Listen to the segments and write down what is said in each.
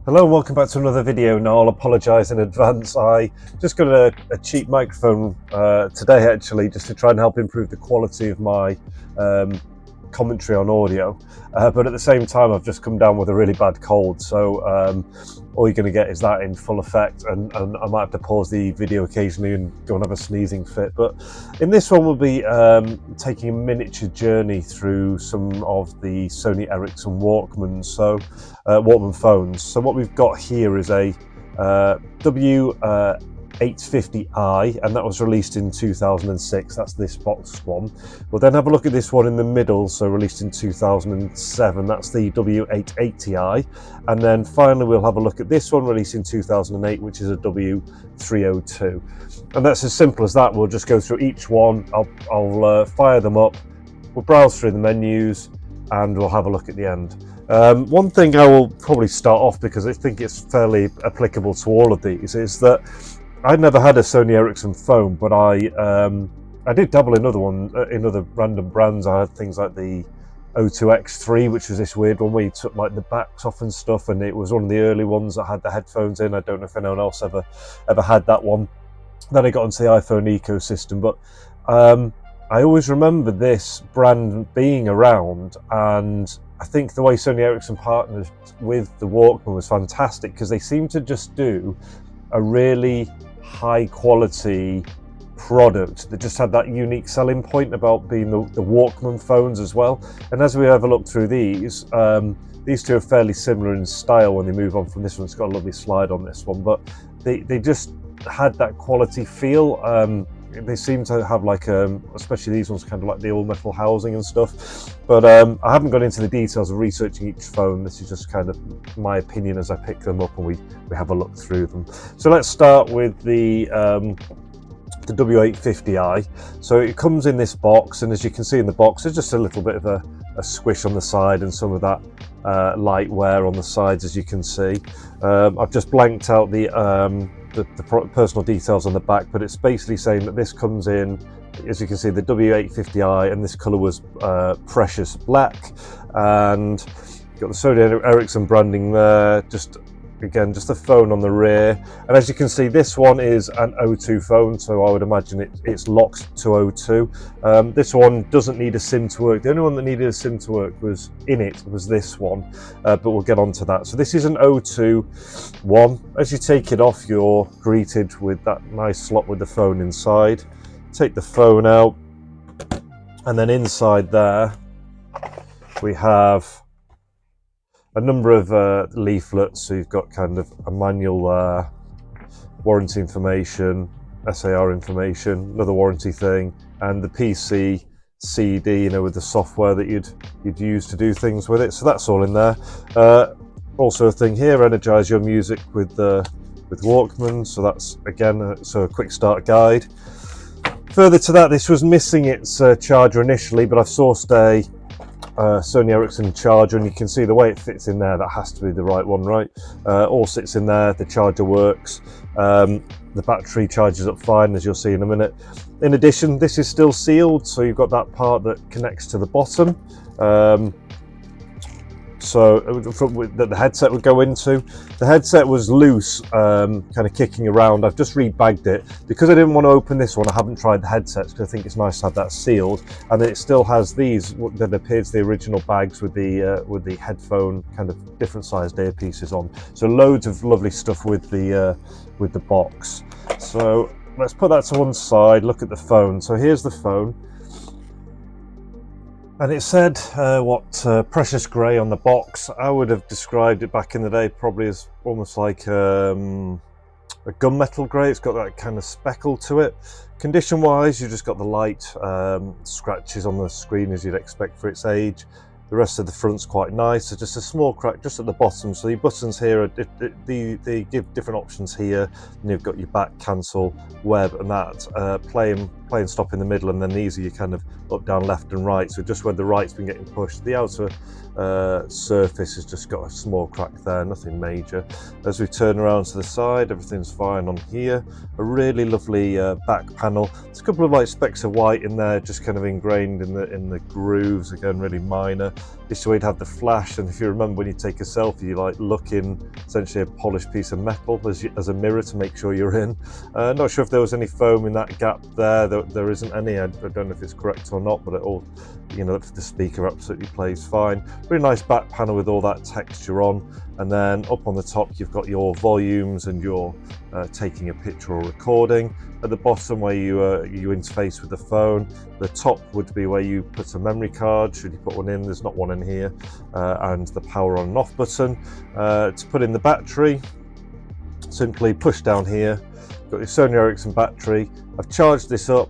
Hello and welcome back to another video. Now I'll apologise in advance. I just got a cheap microphone today actually, just to try and help improve the quality of my commentary on audio, but at the same time I've just come down with a really bad cold, so all you're going to get is that in full effect, and I might have to pause the video occasionally and go and have a sneezing fit. But in this one we'll be taking a miniature journey through some of the Sony Ericsson Walkmans, so Walkman phones. So what we've got here is a W850i, and that was released in 2006. That's this boxed one. We'll then have a look at this one in the middle, so released in 2007. That's the W880i, and then finally we'll have a look at this one released in 2008, which is a W302. And that's as simple as that. We'll just go through each one. I'll fire them up, we'll browse through the menus, and we'll have a look at the end. One thing I will probably start off, because I think it's fairly applicable to all of these, is that I'd never had a Sony Ericsson phone, but I did dabble in in other random brands. I had things like the O2X3, which was this weird one where you took like the backs off and stuff, and it was one of the early ones that had the headphones in. I don't know if anyone else ever had that one. Then I got into the iPhone ecosystem, but I always remember this brand being around, and I think the way Sony Ericsson partnered with the Walkman was fantastic, because they seemed to just do a really high quality product that just had that unique selling point about being the Walkman phones as well. And as we have a look through these two are fairly similar in style when they move on from this one. It's got a lovely slide on this one, but they just had that quality feel. They seem to have like, especially these ones, kind of like the all metal housing and stuff. But I haven't gone into the details of researching each phone. This is just kind of my opinion as I pick them up and we have a look through them. So let's start with the W850i. So it comes in this box, and as you can see in the box, there's just a little bit of a squish on the side and some of that light wear on the sides, as you can see. I've just blanked out the personal details on the back, but it's basically saying that this comes in, as you can see, the W850i, and this colour was precious black, and you've got the Sony Ericsson branding there. Just the phone on the rear, and as you can see, this one is an O2 phone, so I would imagine it's locked to O2. This one doesn't need a SIM to work. The only one that needed a SIM to work was this one, but we'll get on to that. So this is an O2 one. As you take it off, you're greeted with that nice slot with the phone inside. Take the phone out, and then inside there we have a number of leaflets. So you've got kind of a manual there, warranty information, SAR information, another warranty thing, and the PC CD, with the software that you'd use to do things with it. So that's all in there. Also a thing here, energize your music with Walkman. So that's again a quick start guide. Further to that, this was missing its charger initially, but I've sourced a Sony Ericsson charger, and you can see the way it fits in there. That has to be the right one, right? All sits in there. The charger works. The battery charges up fine, as you'll see in a minute. In addition, this is still sealed, so you've got that part that connects to the bottom. That the headset would go into. The headset was loose, kind of kicking around. I've just rebagged it because I didn't want to open this one. I haven't tried the headsets because I think it's nice to have that sealed, and then it still has these that appears the original bags with the headphone kind of different sized earpieces on. So loads of lovely stuff with the box. So let's put that to one side. Look at the phone. So here's the phone. And it said precious grey on the box. I would have described it back in the day probably as almost like a gunmetal grey. It's got that kind of speckle to it. Condition wise, you just got the light scratches on the screen as you'd expect for its age. The rest of the front's quite nice. So just a small crack just at the bottom. So your buttons here, they give different options here. And you've got your back, cancel, web, and that play and play and stop in the middle, and then these are your kind of up, down, left and right. So just where the right's been getting pushed, the outer surface has just got a small crack there, nothing major. As we turn around to the side, everything's fine on here. A really lovely back panel. There's a couple of like specks of white in there, just kind of ingrained in the grooves, again really minor. This is where you'd have the flash, and if you remember when you take a selfie, you like look in essentially a polished piece of metal as a mirror to make sure you're in. Not sure if there was any foam in that gap there. There isn't any. I don't know if it's correct or not, but it all, you know, the speaker absolutely plays fine. Really nice back panel with all that texture on, and then up on the top you've got your volumes and your taking a picture or recording. At the bottom where you interface with the phone, the top would be where you put a memory card, should you put one in. There's not one in here, and the power on and off button. To put in the battery, simply push down here. Got your Sony Ericsson battery. I've charged this up,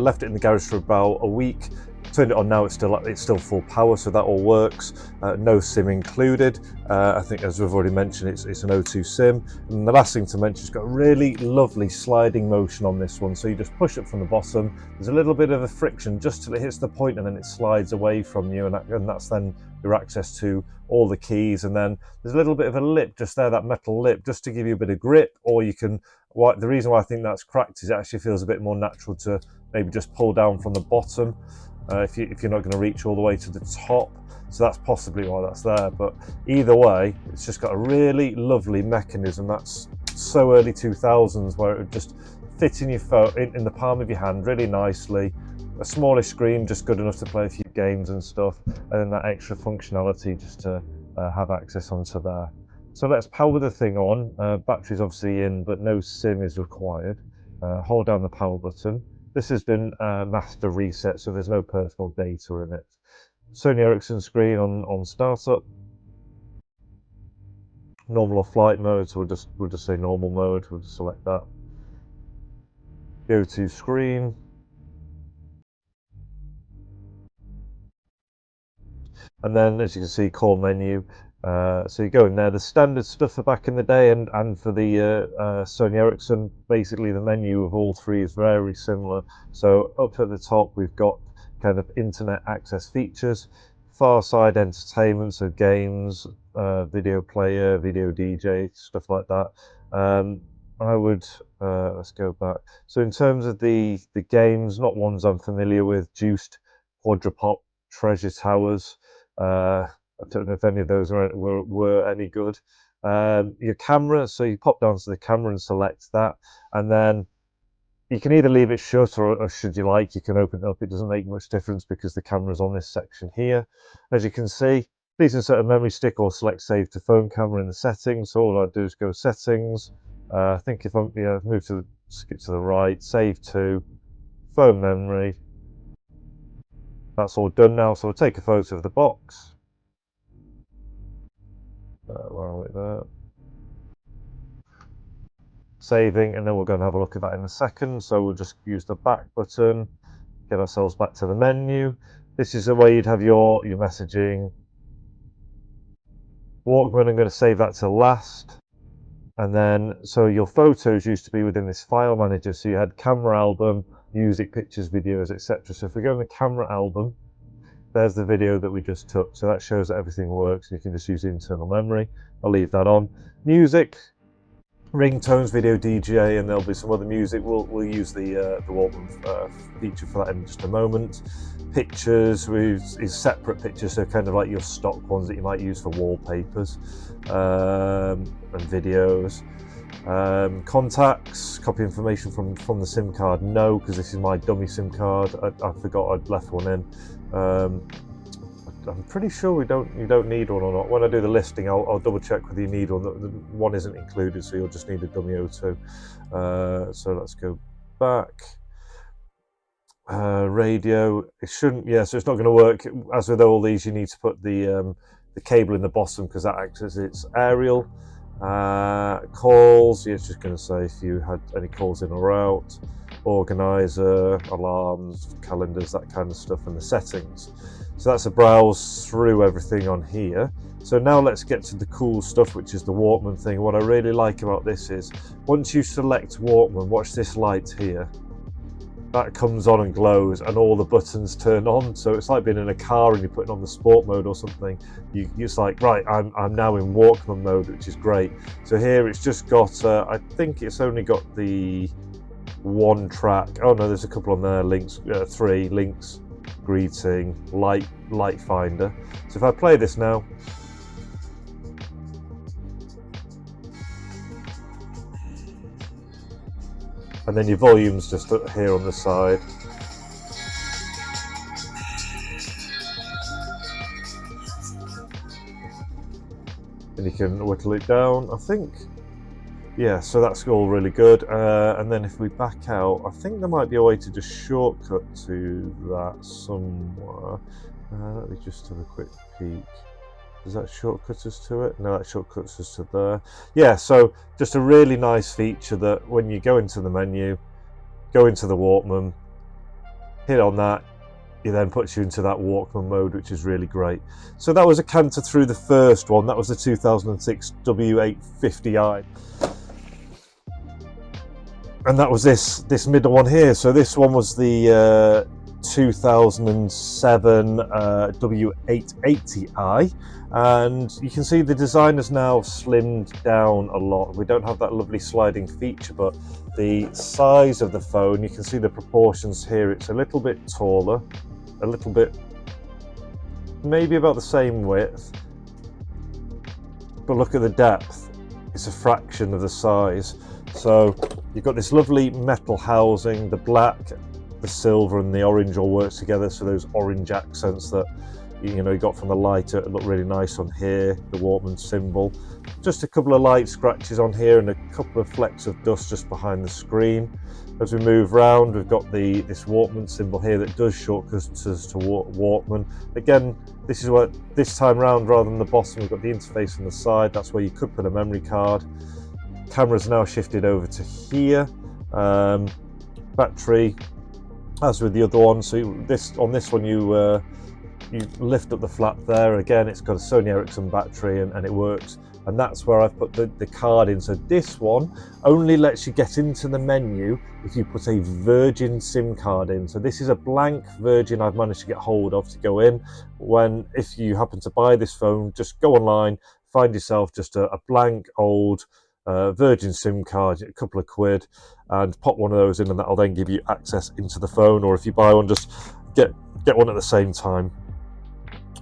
left it in the garage for about a week. Turned it on now, it's still full power, so that all works. No SIM included. I think, as we've already mentioned, it's an O2 SIM. And the last thing to mention, it's got a really lovely sliding motion on this one. So you just push it from the bottom. There's a little bit of a friction just till it hits the point, and then it slides away from you, and that's then your access to all the keys. And then there's a little bit of a lip just there, that metal lip, just to give you a bit of grip. Or you can, the reason why I think that's cracked is it actually feels a bit more natural to maybe just pull down from the bottom. If you're not going to reach all the way to the top, so that's possibly why that's there. But either way, it's just got a really lovely mechanism that's so early 2000s, where it would just fit in your phone, in the palm of your hand really nicely. A smallish screen, just good enough to play a few games and stuff, and then that extra functionality just to have access onto there. So let's power the thing on. Battery's obviously in, but no SIM is required. Hold down the power button. This has been master reset, so there's no personal data in it. Sony Ericsson screen on startup. Normal or flight mode, so we'll just say normal mode. We'll just select that. Go to screen. And then, as you can see, call menu. So you go in there. The standard stuff for back in the day, and for the Sony Ericsson, basically the menu of all three is very similar. So up at the top we've got kind of internet access features, far side entertainment, so games, video player, video DJ, stuff like that. I would let's go back. So in terms of the games, not ones I'm familiar with: Juiced, Quadrupop, Treasure Towers. I don't know if any of those were any good. Your camera, so you pop down to the camera and select that, and then you can either leave it shut, or should you like, you can open it up. It doesn't make much difference because the camera's on this section here. As you can see, please insert a memory stick or select save to phone camera in the settings. So all I do is go settings. I think if I'm skip to the right, save to phone memory. That's all done now. So I'll take a photo of the box. Where are we there? Saving, and then we're going to have a look at that in a second. So we'll just use the back button, get ourselves back to the menu. This is the way you'd have your messaging. Walkman, I'm going to save that to last. And then, so your photos used to be within this file manager. So you had camera album, music, pictures, videos, etc. So if we go in the camera album, there's the video that we just took. So that shows that everything works. You can just use the internal memory. I'll leave that on. Music, ringtones, video DJ, and there'll be some other music. We'll use the Walkman feature for that in just a moment. Pictures is separate pictures, so kind of like your stock ones that you might use for wallpapers, and videos. Contacts, copy information from the SIM card. No, because this is my dummy SIM card. I forgot I'd left one in. I'm pretty sure you don't need one or not. When I do the listing, I'll double check whether you need one. The one isn't included, so you'll just need a dummy O2. So let's go back. Radio, it shouldn't. Yeah, so it's not going to work. As with all these, you need to put the cable in the bottom because that acts as its aerial. Calls, yeah, it's just going to say if you had any calls in or out. Organizer, alarms, calendars, that kind of stuff, and the settings. So that's a browse through everything on here. So now let's get to the cool stuff, which is the Walkman thing. What I really like about this is once you select Walkman, watch this light here. that comes on and glows, and all the buttons turn on. So it's like being in a car and you're putting on the sport mode or something. It's like, right, I'm now in Walkman mode, which is great. So here it's just got, I think it's only got the one track. Oh no, there's a couple on there. Links, 3 links, greeting, light finder. So if I play this now, and then your volume's just here on the side. And you can whittle it down, I think. Yeah, so that's all really good. And then if we back out, I think there might be a way to just shortcut to that somewhere. Let me just have a quick peek. Does that shortcut us to it? No, that shortcuts us to there. Yeah, so just a really nice feature that when you go into the menu, go into the Walkman, hit on that, it then puts you into that Walkman mode, which is really great. So that was a canter through the first one. That was the 2006 W850i. And that was this middle one here. So this one was the 2007 W880i, and you can see the design has now slimmed down a lot. We don't have that lovely sliding feature, but the size of the phone, you can see the proportions here. It's a little bit taller, a little bit, maybe about the same width, but look at the depth. It's a fraction of the size. So you've got this lovely metal housing, the black, the silver and the orange all works together, so those orange accents that you got from the lighter look really nice on here, the Walkman symbol. Just a couple of light scratches on here and a couple of flecks of dust just behind the screen. As we move round, we've got this Walkman symbol here that does shortcut us to Walkman. Again, this is what, this time round, rather than the bottom, we've got the interface on the side. That's where you could put a memory card. Camera's now shifted over to here. Battery, as with the other one, so on this one you lift up the flap there. Again, it's got a Sony Ericsson battery and it works, and that's where I've put the card in. So this one only lets you get into the menu if you put a Virgin SIM card in. So this is a blank Virgin I've managed to get hold of to go in. If you happen to buy this phone, just go online, find yourself just a blank old Virgin SIM card, a couple of quid, and pop one of those in, and that'll then give you access into the phone. Or if you buy one, just get one at the same time.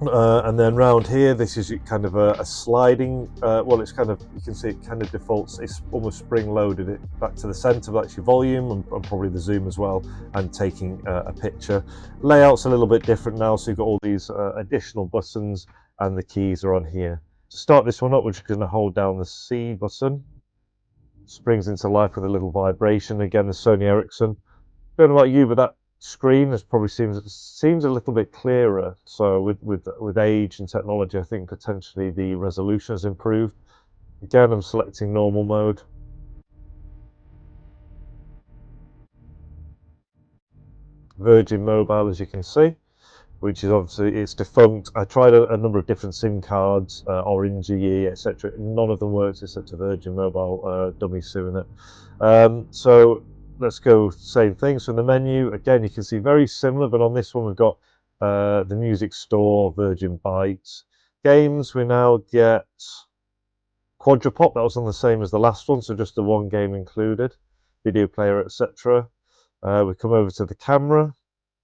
And then round here, this is kind of a sliding, well, it's kind of, you can see it kind of defaults, it's almost spring loaded it back to the center. That's your volume and probably the zoom as well, and taking a picture. Layout's a little bit different now, so you've got all these additional buttons, and the keys are on here. To start this one up, we're just going to hold down the C button. Springs into life with a little vibration. Again, the Sony Ericsson. Don't know about you, but that screen probably seems a little bit clearer. So with age and technology, I think potentially the resolution has improved. Again, I'm selecting normal mode. Virgin Mobile, as you can see, which is obviously, it's defunct. I tried a number of different SIM cards, Orange, EE, etc. None of them works except a Virgin Mobile dummy SIM in it. So let's go same thing. So in the menu, again, you can see very similar, but on this one we've got the music store, Virgin Bytes. Games, we now get Quadrupop. That was on the same as the last one, so just the one game included. Video player, etc. We come over to the camera,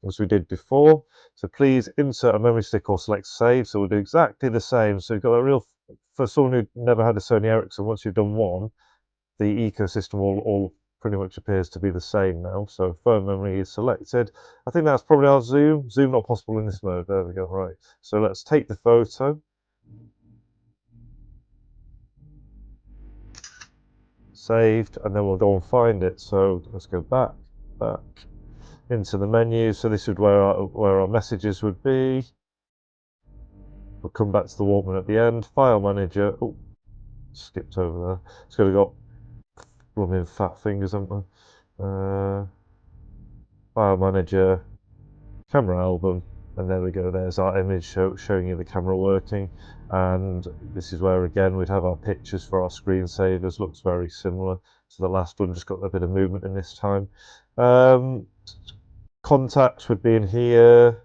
as we did before. So please insert a memory stick or select save. So we'll do exactly the same. So you've got a real, for someone who never had a Sony Ericsson, once you've done one, the ecosystem all pretty much appears to be the same now. So phone memory is selected. I think that's probably our zoom. Zoom not possible in this mode. There we go. Right. So let's take the photo. Saved, and then we'll go and find it. So let's go back into the menu. So this is where our messages would be. We'll come back to the Walkman at the end. File manager. Oh, skipped over there. It's got blooming fat fingers, haven't I? File manager, camera album, and there we go. There's our image showing you the camera working. And this is where again we'd have our pictures for our screensavers. Looks very similar to the last one, just got a bit of movement in this time. Contacts would be in here.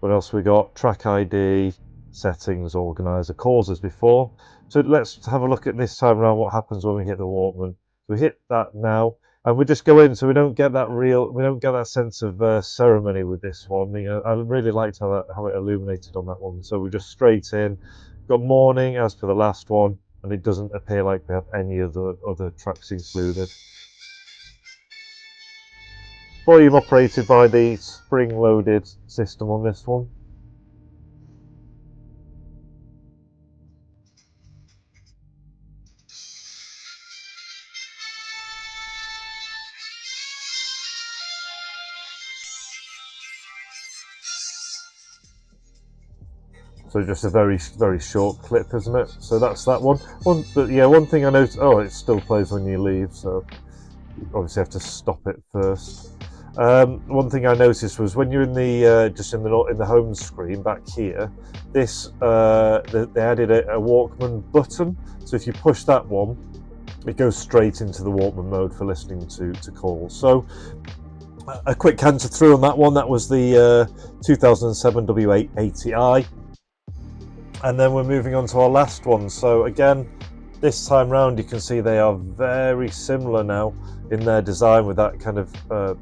What else we got? Track ID, settings, organizer, calls as before. So let's have a look at this time around what happens when we hit the Walkman. So we hit that now, and we just go in, so we don't get that sense of ceremony with this one. You know, I really liked how it illuminated on that one. So we just straight in. Got morning as per the last one, and it doesn't appear like we have any other tracks included. Volume operated by the spring-loaded system on this one. So just a very short clip, isn't it? So that's that one. But yeah, one thing I noticed. Oh, it still plays when you leave, so you obviously have to stop it first. One thing I noticed was when you're in the just in the home screen back here, this they added a Walkman button. So if you push that one, it goes straight into the Walkman mode for listening to calls. So a quick canter through on that one. That was the 2007 W880i. And then we're moving on to our last one. So again, this time round, you can see they are very similar now in their design with that kind of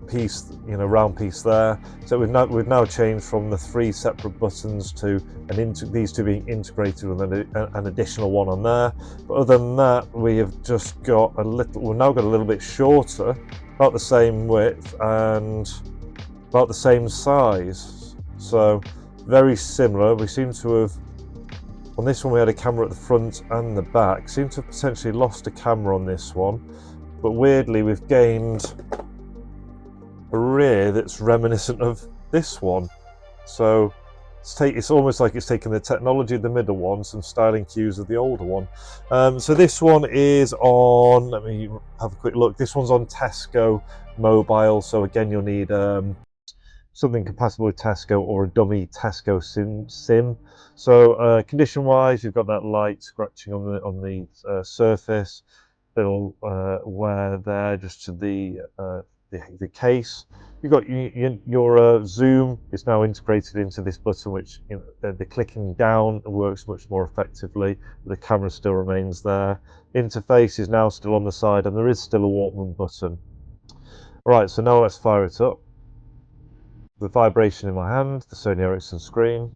piece, you know, round piece there. So we've now changed from the 3 separate buttons to these two being integrated with an additional one on there. But other than that, we have just got we've now got a little bit shorter, about the same width and about the same size. So very similar. We seem to have, on this one we had a camera at the front and the back. Seem to have potentially lost a camera on this one, but weirdly we've gained a rear that's reminiscent of this one. So it's almost like it's taken the technology of the middle one, some styling cues of the older one. So this one is on, let me have a quick look, this one's on Tesco mobile, so again you'll need something compatible with Tesco or a dummy Tesco SIM. So condition wise, you've got that light scratching on the surface, little wear there just to the case. You've got your zoom is now integrated into this button, which, you know, the clicking down works much more effectively. The camera still remains there. Interface is now still on the side, and there is still a Walkman button. Right, so now let's fire it up. The vibration in my hand, the Sony Ericsson screen.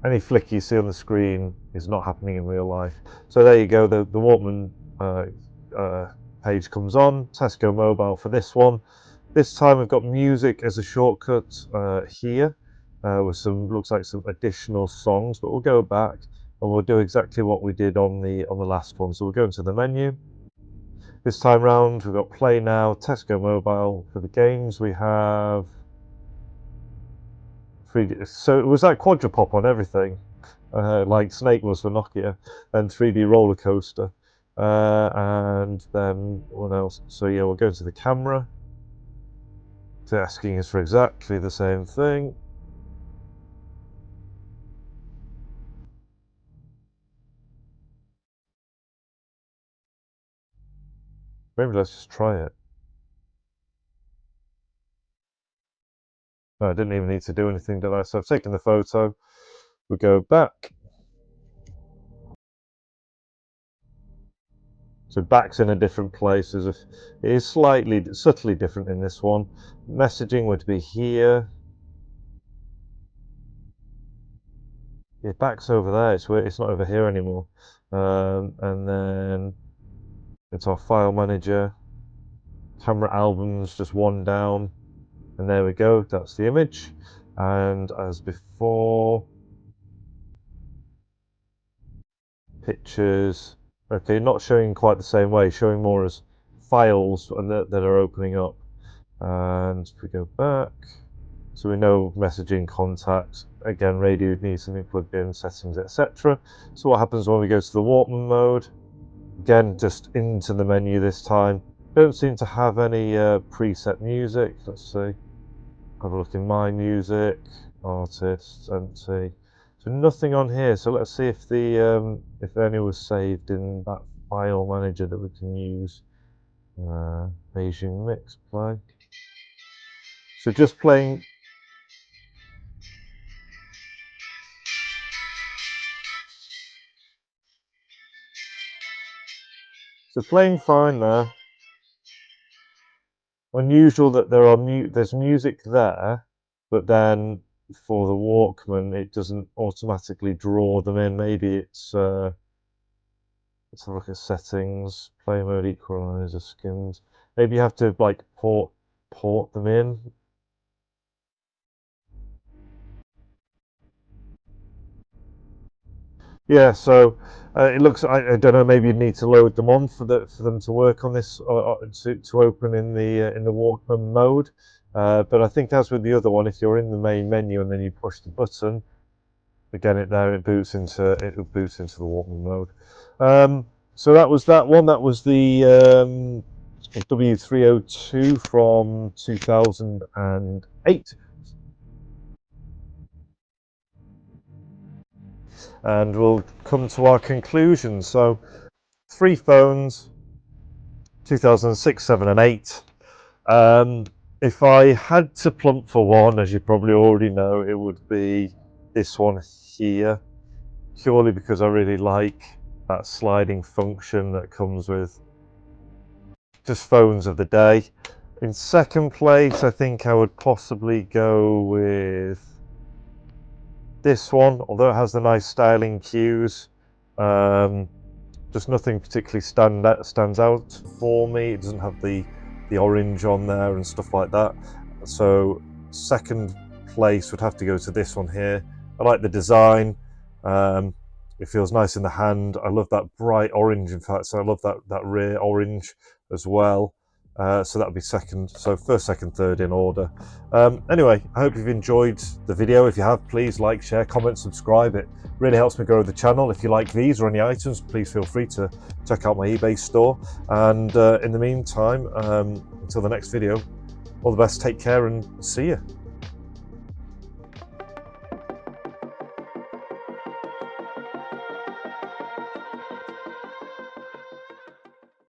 Any flick you see on the screen is not happening in real life. So there you go, the Walkman page comes on, Tesco Mobile for this one. This time we've got music as a shortcut here, with looks like some additional songs, but we'll go back and we'll do exactly what we did on the last one. So we'll go into the menu. This time round, we've got Play Now, Tesco Mobile. For the games, we have 3D. So it was like Quadrupop on everything, like Snake was for Nokia, and 3D Roller Coaster. And then what else? So yeah, we'll go to the camera. It's asking us for exactly the same thing. Maybe let's just try it. No, I didn't even need to do anything, did I? So I've taken the photo. We go back. So back's in a different place. It is subtly different in this one. Messaging would be here. Yeah, back's over there. It's not over here anymore. And then it's our file manager. Camera albums, just one down. And there we go. That's the image. And as before, pictures. Okay, not showing quite the same way. Showing more as files and that are opening up. And if we go back, so we know messaging, contacts, again radio needs something plugged in, settings, etc. So what happens when we go to the Walkman mode? Again, just into the menu this time. Don't seem to have any preset music. Let's see, have a look in my music, artists, empty. So nothing on here. So let's see if if any was saved in that file manager that we can use. Beijing mix play. So just playing. So playing fine there. Unusual that there's music there, but then for the Walkman it doesn't automatically draw them in. Maybe it's let's have a look at settings, play mode, equalizer, skins. Maybe you have to like port them in. Yeah, so it looks. I don't know. Maybe you need to load them on for them to work on this, or to open in the Walkman mode. But I think as with the other one, if you're in the main menu and then you push the button, again it boots into the Walkman mode. So that was that one. That was the W302 from 2008. And we'll come to our conclusion. So 3 phones, 2006, 7 and 8. If I had to plump for one, as you probably already know, it would be this one here, purely because I really like that sliding function that comes with just phones of the day. In second place, I think I would possibly go with this one, although it has the nice styling cues. Just nothing particularly stands out for me. It doesn't have the orange on there and stuff like that. So second place would have to go to this one here. I like the design. It feels nice in the hand. I love that bright orange, in fact, so I love that rear orange as well. So that would be second. So first, second, third in order. Anyway, I hope you've enjoyed the video. If you have, please like, share, comment, subscribe. It really helps me grow the channel. If you like these or any items, please feel free to check out my eBay store. And in the meantime, until the next video, all the best, take care and see you.